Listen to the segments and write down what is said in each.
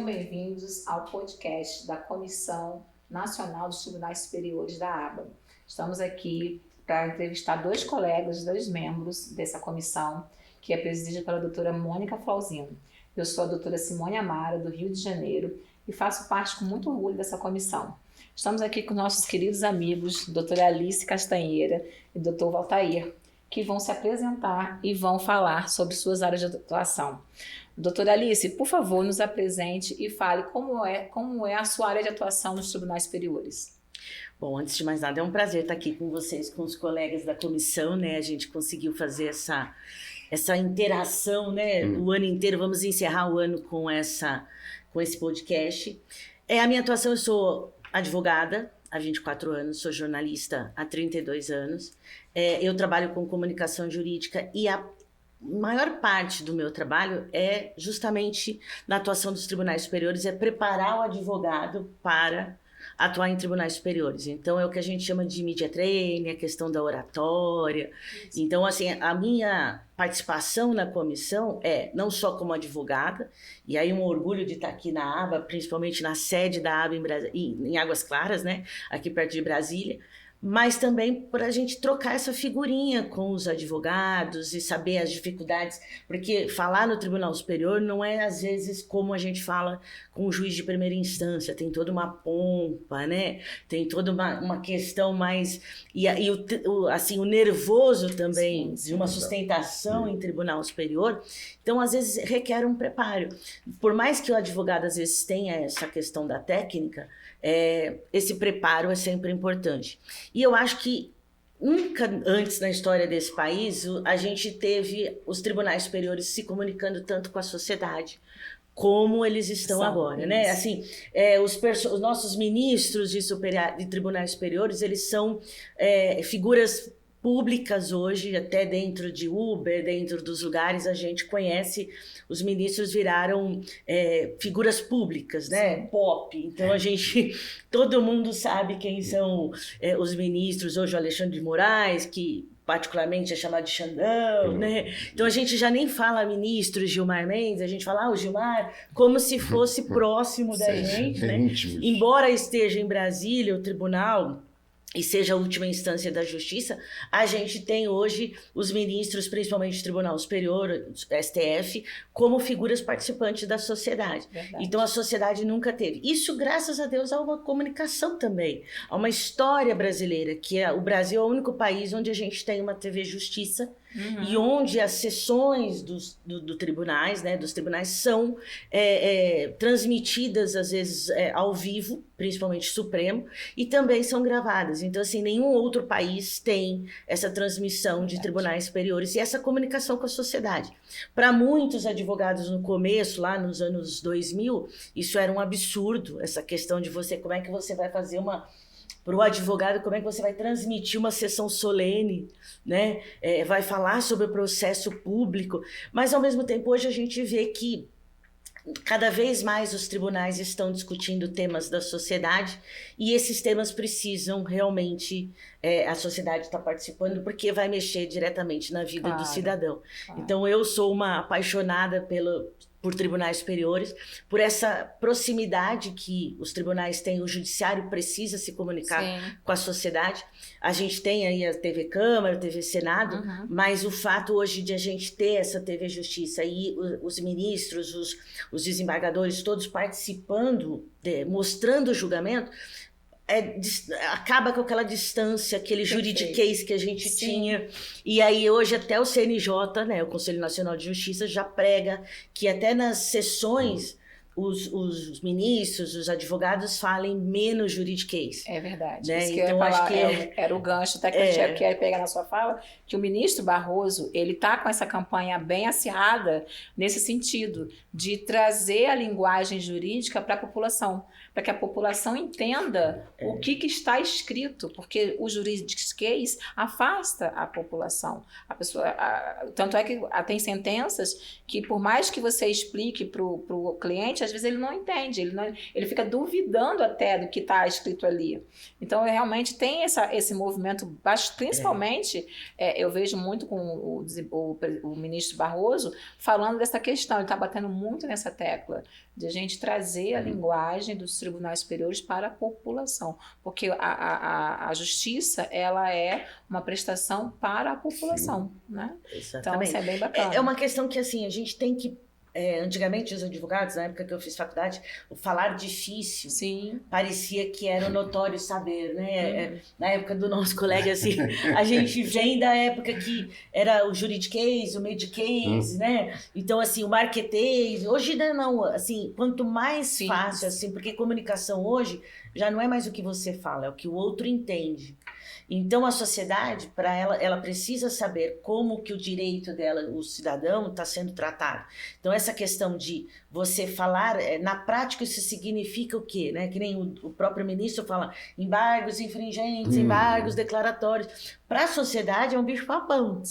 bem-vindos ao podcast da Comissão Nacional dos Tribunais Superiores da ABA. Estamos aqui para entrevistar dois colegas, dois membros dessa comissão, que é presidida pela doutora Mônica Flauzino. Eu sou a doutora Simone Amara, do Rio de Janeiro, e faço parte com muito orgulho dessa comissão. Estamos aqui com nossos queridos amigos, doutora Alice Castanheira e doutor Valtair, que vão se apresentar e vão falar sobre suas áreas de atuação. Doutora Alice, por favor, nos apresente e fale como é a sua área de atuação nos tribunais superiores. Bom, antes de mais nada, é um prazer estar aqui com vocês, com os colegas da comissão, né? A gente conseguiu fazer essa interação, né? O ano inteiro, vamos encerrar o ano com esse podcast. A minha atuação, eu sou advogada há 24 anos, sou jornalista há 32 anos. Eu trabalho com comunicação jurídica e a maior parte do meu trabalho é justamente na atuação dos tribunais superiores, é preparar o advogado para atuar em tribunais superiores. Então, é o que a gente chama de media training, a questão da oratória. Isso. Então, assim, a minha participação na comissão é não só como advogada, e aí um orgulho de estar aqui na ABA, principalmente na sede da ABA em Águas Claras, né, aqui perto de Brasília, mas também para a gente trocar essa figurinha com os advogados e saber as dificuldades, porque falar no Tribunal Superior não é, às vezes, como a gente fala com o juiz de primeira instância, tem toda uma pompa, né? Tem toda uma questão mais... o nervoso também, de uma sustentação em Tribunal Superior, então, às vezes, requer um preparo. Por mais que o advogado, às vezes, tenha essa questão da técnica, esse preparo é sempre importante. E eu acho que nunca antes na história desse país a gente teve os tribunais superiores se comunicando tanto com a sociedade como eles estão agora, né? Assim, os nossos ministros de tribunais superiores, eles são figuras públicas hoje, até dentro de Uber, dentro dos lugares, a gente conhece, os ministros viraram figuras públicas, né? Sim. Pop. Então, todo mundo sabe quem são os ministros, hoje o Alexandre de Moraes, que particularmente é chamado de Xandão, né? Então, a gente já nem fala ministro Gilmar Mendes, a gente fala o Gilmar, como se fosse próximo da gente, né? Embora esteja em Brasília, o tribunal... e seja a última instância da justiça, a gente tem hoje os ministros, principalmente do Tribunal Superior, STF, como figuras participantes da sociedade. Verdade. Então, a sociedade nunca teve. Isso, graças a Deus, há uma comunicação também. Há uma história brasileira, que o Brasil é o único país onde a gente tem uma TV Justiça, e onde as sessões dos tribunais, né, dos tribunais são transmitidas, às vezes, ao vivo, principalmente Supremo, e também são gravadas. Então, assim, nenhum outro país tem essa transmissão de tribunais superiores e essa comunicação com a sociedade. Para muitos advogados no começo, lá nos anos 2000, isso era um absurdo, essa questão de como é que você vai fazer para o advogado, como é que você vai transmitir uma sessão solene, né? Vai falar sobre o processo público, mas ao mesmo tempo hoje a gente vê que cada vez mais os tribunais estão discutindo temas da sociedade e esses temas precisam realmente, a sociedade está participando porque vai mexer diretamente na vida do cidadão. Claro. Então eu sou uma apaixonada por tribunais superiores, por essa proximidade que os tribunais têm, o judiciário precisa se comunicar com a sociedade. A gente tem aí a TV Câmara, a TV Senado, mas o fato hoje de a gente ter essa TV Justiça e os ministros, os desembargadores, todos participando, mostrando o julgamento, acaba com aquela distância, aquele juridiquês que a gente tinha. E aí hoje até o CNJ, né, o Conselho Nacional de Justiça, já prega que até nas sessões os ministros, os advogados falem menos juridiquês. É verdade. Né? Isso que então, eu ia falar, era o gancho até que eu queria pegar na sua fala, que o ministro Barroso, ele está com essa campanha bem acirrada nesse sentido, de trazer a linguagem jurídica para a para que a população entenda o que está escrito, porque o juridiquês afasta a população. A pessoa, tanto é que tem sentenças que, por mais que você explique para o cliente, às vezes ele não entende, ele fica duvidando até do que está escrito ali. Então, realmente tem esse movimento, principalmente, eu vejo muito com o ministro Barroso falando dessa questão, ele está batendo muito nessa tecla de a gente trazer a linguagem dos tribunais superiores para a população, porque a justiça, ela é uma prestação para a população, né? Então, isso é bem bacana. É uma questão que, assim, a gente tem que antigamente os advogados, na época que eu fiz faculdade, o falar difícil parecia que era o notório saber, né? Na época do nosso colega, assim, a gente vem da época que era o juridiquês, o mediquês, né? Então, assim, o marketês, hoje não, assim, quanto mais fácil, assim, porque comunicação hoje já não é mais o que você fala, é o que o outro entende. Então, a sociedade, para ela precisa saber como que o direito dela, o cidadão, está sendo tratado. Então, essa questão de você falar, na prática isso significa o quê? Né? Que nem o próprio ministro fala, embargos infringentes, embargos declaratórios. Para a sociedade é um bicho-papão.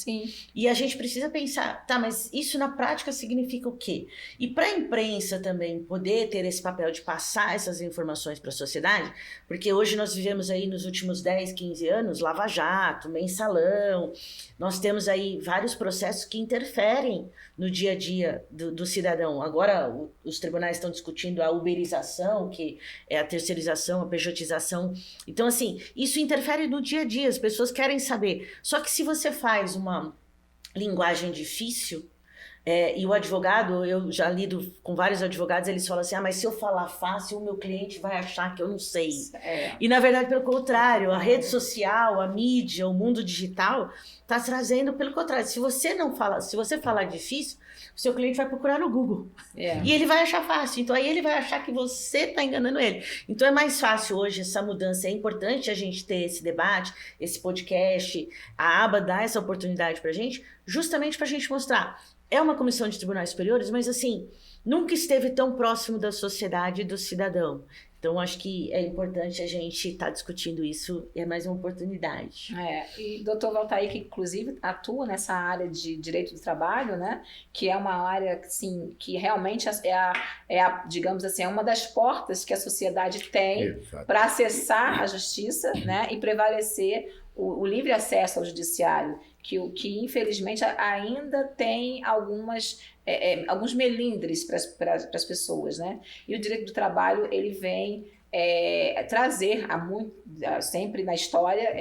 E a gente precisa pensar, tá, mas isso na prática significa o quê? E para a imprensa também poder ter esse papel de passar essas informações para a sociedade, porque hoje nós vivemos aí nos últimos 10, 15 anos, Lava Jato, Mensalão, nós temos aí vários processos que interferem no dia a dia do cidadão. Agora os tribunais estão discutindo a uberização, que é a terceirização, a pejotização. Então, assim, isso interfere no dia a dia, as pessoas querem saber. Só que se você faz uma linguagem difícil, e o advogado, eu já lido com vários advogados, eles falam assim, mas se eu falar fácil, o meu cliente vai achar que eu não sei. E na verdade, pelo contrário, a rede social, a mídia, o mundo digital está trazendo pelo contrário. Se você falar difícil, o seu cliente vai procurar no Google. E ele vai achar fácil. Então aí ele vai achar que você está enganando ele. Então é mais fácil hoje essa mudança. É importante a gente ter esse debate, esse podcast, a aba dá essa oportunidade para a gente, justamente para a gente mostrar. É uma comissão de tribunais superiores, mas assim, nunca esteve tão próximo da sociedade e do cidadão. Então, acho que é importante a gente estar discutindo isso, é mais uma oportunidade. E doutor Valtair, que inclusive atua nessa área de direito do trabalho, né? Que é uma área, assim, que realmente digamos assim, é uma das portas que a sociedade tem para acessar a justiça, né? E prevalecer o livre acesso ao judiciário, que infelizmente ainda tem alguns melindres para as pessoas, né? E o direito do trabalho, ele vem trazer sempre na história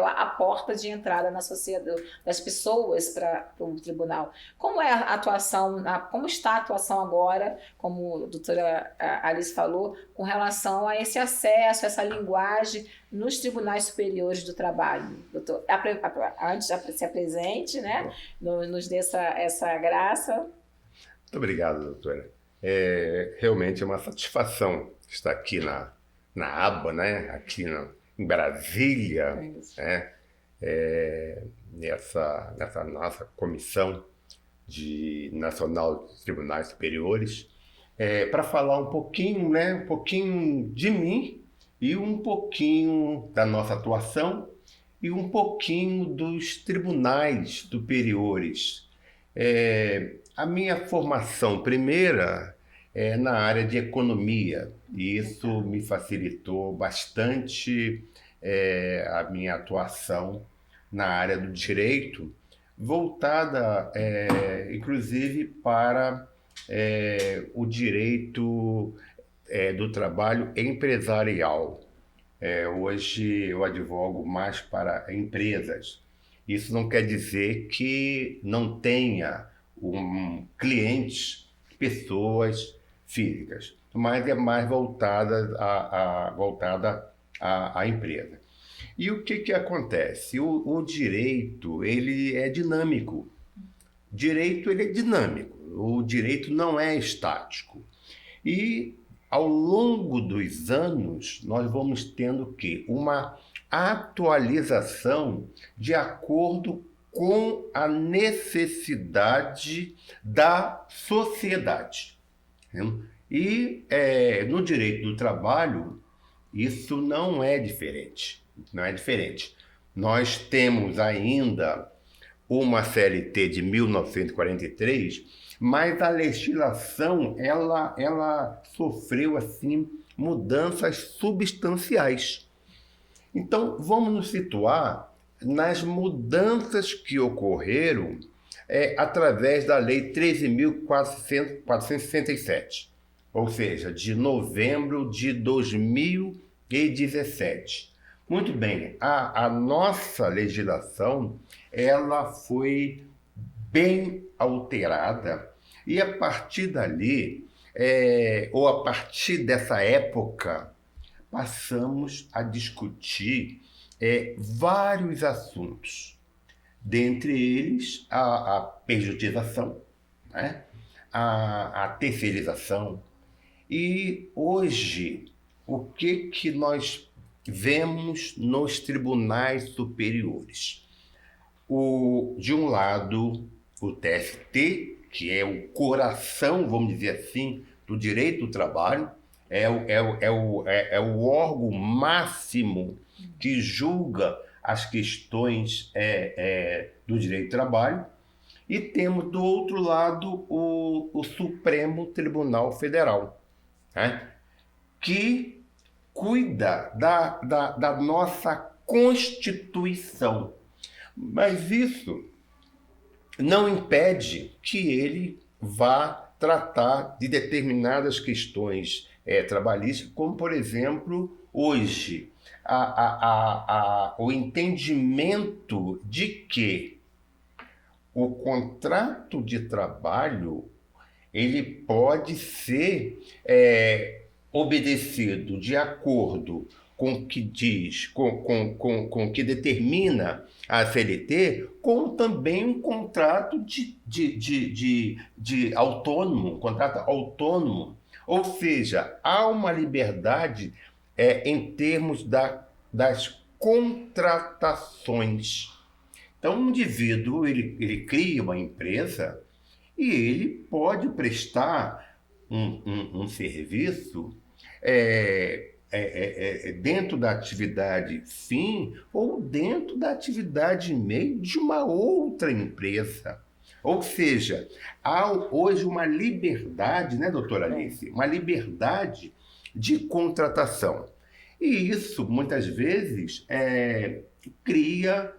a porta de entrada na sociedade das pessoas para o tribunal. Como é a atuação, como está a atuação agora, como a doutora Alice falou, com relação a esse acesso, essa linguagem nos tribunais superiores do trabalho? Doutor, antes se apresente, né? Nos dê essa graça. Muito obrigado, doutora. Realmente é uma satisfação estar aqui na aba, né? Aqui em Brasília, né? Nessa nossa comissão nacional de tribunais superiores, para falar um pouquinho, né? Um pouquinho de mim e um pouquinho da nossa atuação e um pouquinho dos tribunais superiores. A minha formação primeira é na área de economia, e isso me facilitou bastante a minha atuação na área do direito, voltada inclusive para o direito do trabalho empresarial. Hoje eu advogo mais para empresas. Isso não quer dizer que não tenha clientes, pessoas físicas, mas é mais voltada à empresa. E o que acontece? O direito, ele é dinâmico. O direito não é estático. E ao longo dos anos, nós vamos tendo o quê? Uma atualização de acordo com a necessidade da sociedade. E no direito do trabalho, isso não é diferente. Não é diferente. Nós temos ainda uma CLT de 1943, mas a legislação ela sofreu assim mudanças substanciais. Então, vamos nos situar nas mudanças que ocorreram através da Lei 13.467, ou seja, de novembro de 2017. Muito bem, a nossa legislação ela foi bem alterada e a partir dali, ou a partir dessa época, passamos a discutir vários assuntos, dentre eles a pejotização, né? a terceirização. E hoje, o que nós vemos nos tribunais superiores? De um lado, o TST, que é o coração, vamos dizer assim, do direito do trabalho, é o órgão máximo que julga as questões do direito do trabalho. E temos, do outro lado, o Supremo Tribunal Federal, né? Que cuida da nossa Constituição. Mas isso não impede que ele vá tratar de determinadas questões trabalhistas, como, por exemplo, hoje, o entendimento de que o contrato de trabalho ele pode ser obedecido de acordo com o que diz, com o que determina a CLT, como também um contrato de autônomo, um contrato autônomo. Ou seja, há uma liberdade em termos das contratações. Então, um indivíduo ele cria uma empresa e ele pode prestar um serviço dentro da atividade fim ou dentro da atividade meio de uma outra empresa. Ou seja, há hoje uma liberdade, né, doutora Alice? Uma liberdade de contratação. E isso, muitas vezes, cria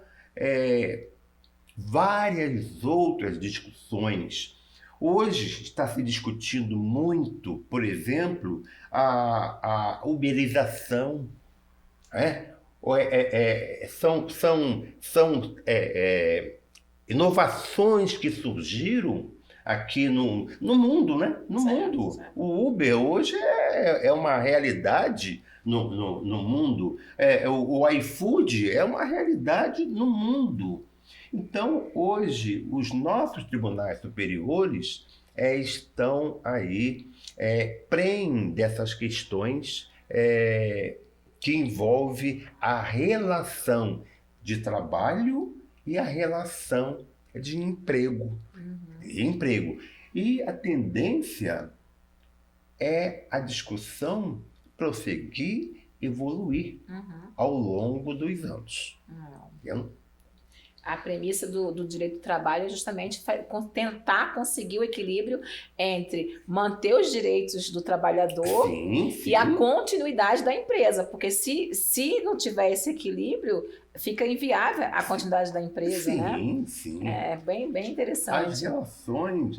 várias outras discussões. Hoje está se discutindo muito, por exemplo, a uberização. São inovações que surgiram aqui no mundo, né? No mundo. Certo. O Uber hoje é uma realidade no mundo. O iFood é uma realidade no mundo. Então, hoje, os nossos tribunais superiores estão aí preen dessas questões que envolvem a relação de trabalho e a relação de emprego. E a tendência é a discussão prosseguir, evoluir ao longo dos anos. A premissa do direito do trabalho é justamente tentar conseguir o equilíbrio entre manter os direitos do trabalhador e a continuidade da empresa, porque se não tiver esse equilíbrio, fica inviável a continuidade da empresa, né? Sim. É bem interessante. As relações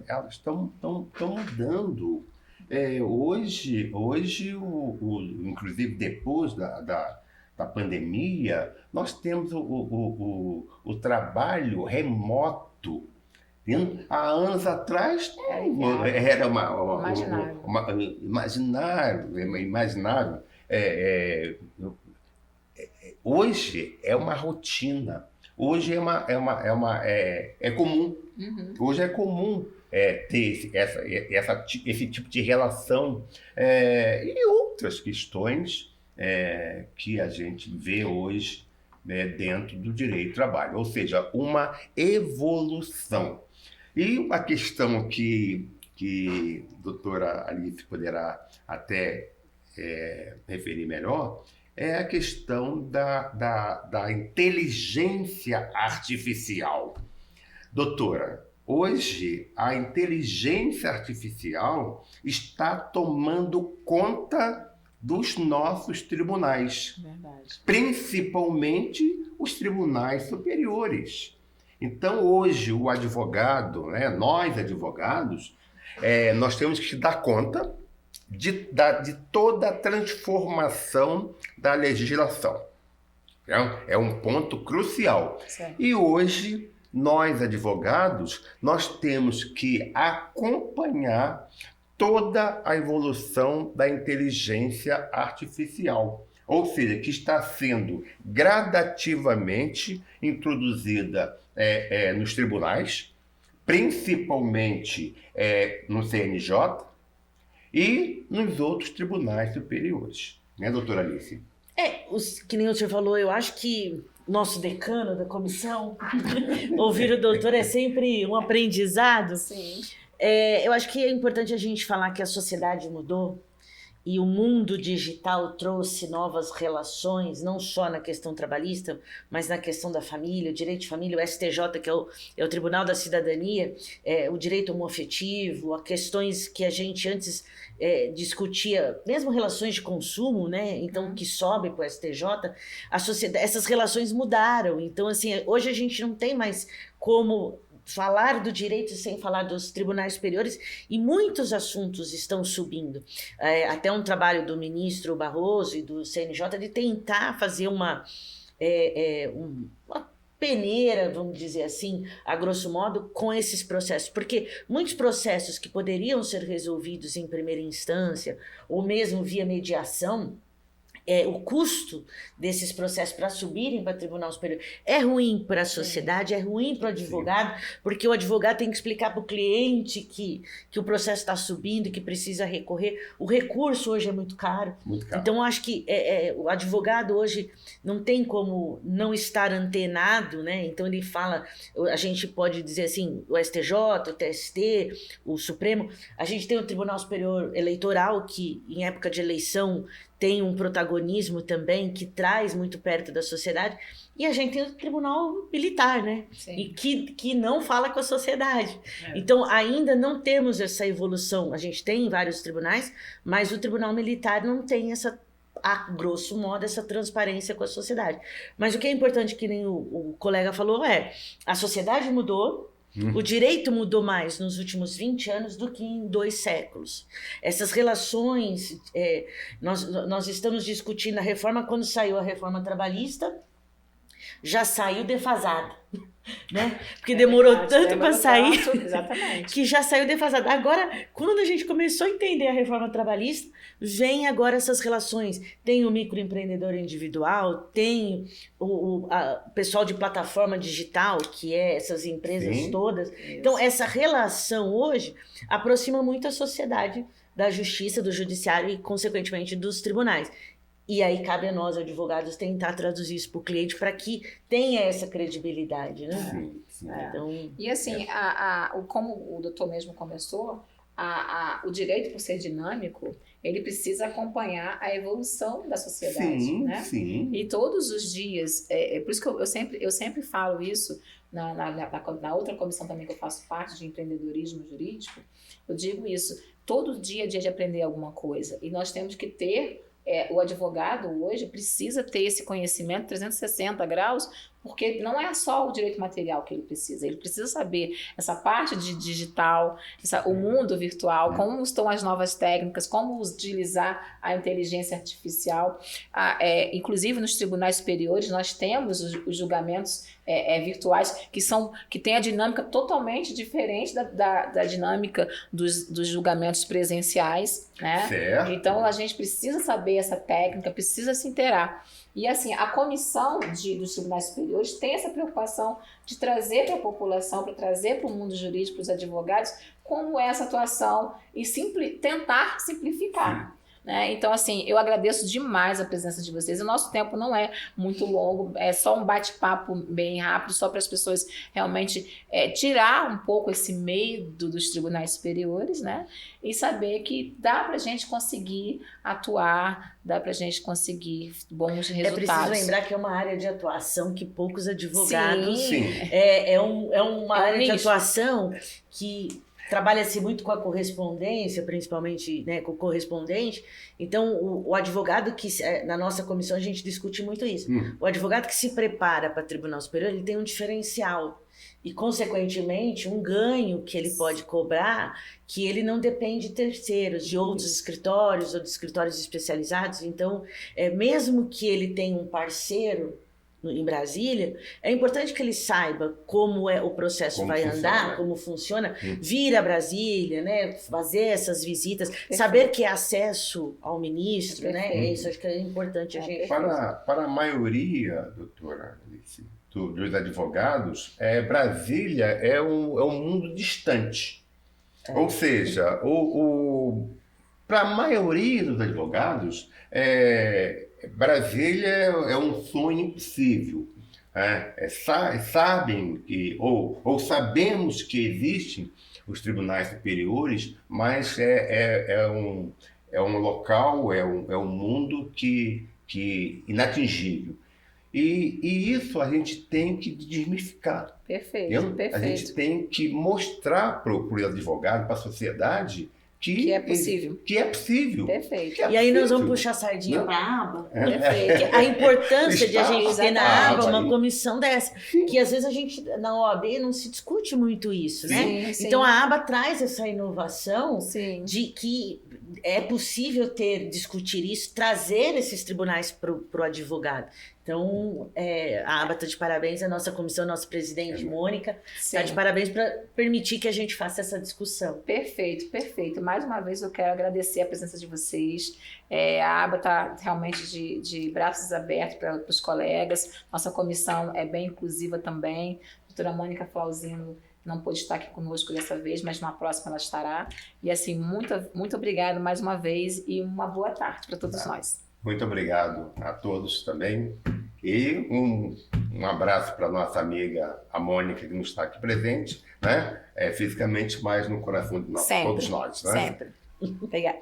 elas estão mudando. Hoje inclusive depois da pandemia, nós temos o trabalho remoto. Há anos atrás era imaginário. Hoje é uma rotina. Hoje é comum. Hoje é comum ter esse tipo de relação e outras questões que a gente vê hoje dentro do direito do trabalho, ou seja, uma evolução. E uma questão que que a doutora Alice poderá até referir melhor, é a questão da inteligência artificial. Doutora, hoje a inteligência artificial está tomando conta dos nossos tribunais. Verdade. Principalmente os tribunais superiores. Então, hoje, o advogado, né, nós advogados, nós temos que dar conta de toda a transformação da legislação. É um ponto crucial. Certo. E hoje, nós advogados, nós temos que acompanhar toda a evolução da inteligência artificial, ou seja, que está sendo gradativamente introduzida nos tribunais, principalmente no CNJ e nos outros tribunais superiores. Né, doutora Alice? Que nem o senhor falou, eu acho que nosso decano da comissão, ouvir o doutor é sempre um aprendizado. Sim. Eu acho que é importante a gente falar que a sociedade mudou e o mundo digital trouxe novas relações, não só na questão trabalhista, mas na questão da família, o direito de família, o STJ, que é o Tribunal da Cidadania, o direito homoafetivo, as questões que a gente antes discutia, mesmo relações de consumo, né? Então, que sobe para o STJ, essas relações mudaram. Então, assim, hoje a gente não tem mais como falar do direito sem falar dos tribunais superiores, e muitos assuntos estão subindo. Até um trabalho do ministro Barroso e do CNJ de tentar fazer uma peneira, vamos dizer assim, a grosso modo, com esses processos. Porque muitos processos que poderiam ser resolvidos em primeira instância, ou mesmo via mediação, o custo desses processos para subirem para o Tribunal Superior é ruim para a sociedade, é ruim para o advogado, porque o advogado tem que explicar para o cliente que o processo está subindo e que precisa recorrer. O recurso hoje é muito caro. Muito caro. Então, acho que o advogado hoje não tem como não estar antenado, né? Então, ele fala, a gente pode dizer assim, o STJ, o TST, o Supremo, a gente tem o Tribunal Superior Eleitoral, que em época de eleição tem um protagonismo também que traz muito perto da sociedade, e a gente tem o Tribunal Militar, né? Sim. E que não fala com a sociedade. Então, ainda não temos essa evolução. A gente tem vários tribunais, mas o Tribunal Militar não tem a grosso modo, essa transparência com a sociedade. Mas o que é importante, que nem o colega falou, a sociedade mudou. O direito mudou mais nos últimos 20 anos do que em 2 séculos. Essas relações, nós estamos discutindo a reforma, quando saiu a reforma trabalhista, já saiu defasada, né? Porque demorou tanto para sair, exatamente, que já saiu defasada. Agora, quando a gente começou a entender a reforma trabalhista, vem agora essas relações. Tem o microempreendedor individual, tem o pessoal de plataforma digital, que é essas empresas Sim. todas. Isso. Então, essa relação hoje aproxima muito a sociedade da justiça, do judiciário e, consequentemente, dos tribunais. E aí cabe a nós, advogados, tentar traduzir isso para o cliente para que tenha essa credibilidade, né? Sim, sim. Então, E assim, como o doutor mesmo começou, o direito, por ser dinâmico, ele precisa acompanhar a evolução da sociedade, Sim, né? sim. E todos os dias, por isso que eu sempre falo isso, na outra comissão também que eu faço parte, de empreendedorismo jurídico, eu digo isso, todo dia é dia de aprender alguma coisa, e nós temos que ter, o advogado hoje precisa ter esse conhecimento 360 graus, porque não é só o direito material que ele precisa saber essa parte de digital, o mundo virtual, como estão as novas técnicas, como utilizar a inteligência artificial. Inclusive nos tribunais superiores nós temos os julgamentos virtuais que têm a dinâmica totalmente diferente da dinâmica dos julgamentos presenciais, né? Certo. Então a gente precisa saber essa técnica, precisa se inteirar. E assim, a comissão dos tribunais superiores tem essa preocupação de trazer para a população, para trazer para o mundo jurídico, para os advogados, como é essa atuação e tentar simplificar. né? Então, assim, eu agradeço demais a presença de vocês. O nosso tempo não é muito longo, é só um bate-papo bem rápido, só para as pessoas realmente tirar um pouco esse medo dos tribunais superiores, né? E saber que dá para a gente conseguir atuar, dá para a gente conseguir bons resultados. É preciso lembrar que é uma área de atuação que poucos advogados... Sim. É uma área de atuação que trabalha-se muito com a correspondência, principalmente, né, com o correspondente. Então, o advogado que... Na nossa comissão, a gente discute muito isso. O advogado que se prepara para Tribunal Superior, ele tem um diferencial. E, consequentemente, um ganho que ele pode cobrar, que ele não depende de terceiros, de outros escritórios ou de escritórios especializados. Então, mesmo que ele tenha um parceiro em Brasília, é importante que ele saiba como o processo vai andar, como funciona, vir a Brasília, né, fazer essas visitas, saber que é acesso ao ministro, né, isso acho que é importante a gente... Para a maioria, doutora Alice, dos advogados, Brasília é um mundo distante. Ou seja, para a maioria dos advogados, Brasília é um sonho impossível. Sabem que, ou sabemos que existem os tribunais superiores, mas é um local, é um mundo que inatingível. E isso a gente tem que desmistificar. Perfeito. A gente tem que mostrar para o advogado, para a sociedade, que é possível. Perfeito. E aí nós vamos puxar a sardinha para a aba. Perfeito. A importância de a gente ter na aba uma comissão dessa. Que às vezes a gente, na OAB, não se discute muito isso, né? Sim. Então a aba traz essa inovação de que é possível discutir isso, trazer esses tribunais para o advogado. Então, a aba está de parabéns, a nossa comissão, a nossa presidente, Mônica, está de parabéns para permitir que a gente faça essa discussão. Perfeito. Mais uma vez eu quero agradecer a presença de vocês. A aba está realmente de braços abertos para os colegas. Nossa comissão é bem inclusiva também. A doutora Mônica Flauzino não pôde estar aqui conosco dessa vez, mas na próxima ela estará. E assim, muito obrigado mais uma vez e uma boa tarde para todos nós. Muito obrigado a todos também. E um abraço para a nossa amiga, a Mônica, que não está aqui presente, né? Fisicamente, mas no coração de todos nós. Né? Sempre. Obrigada.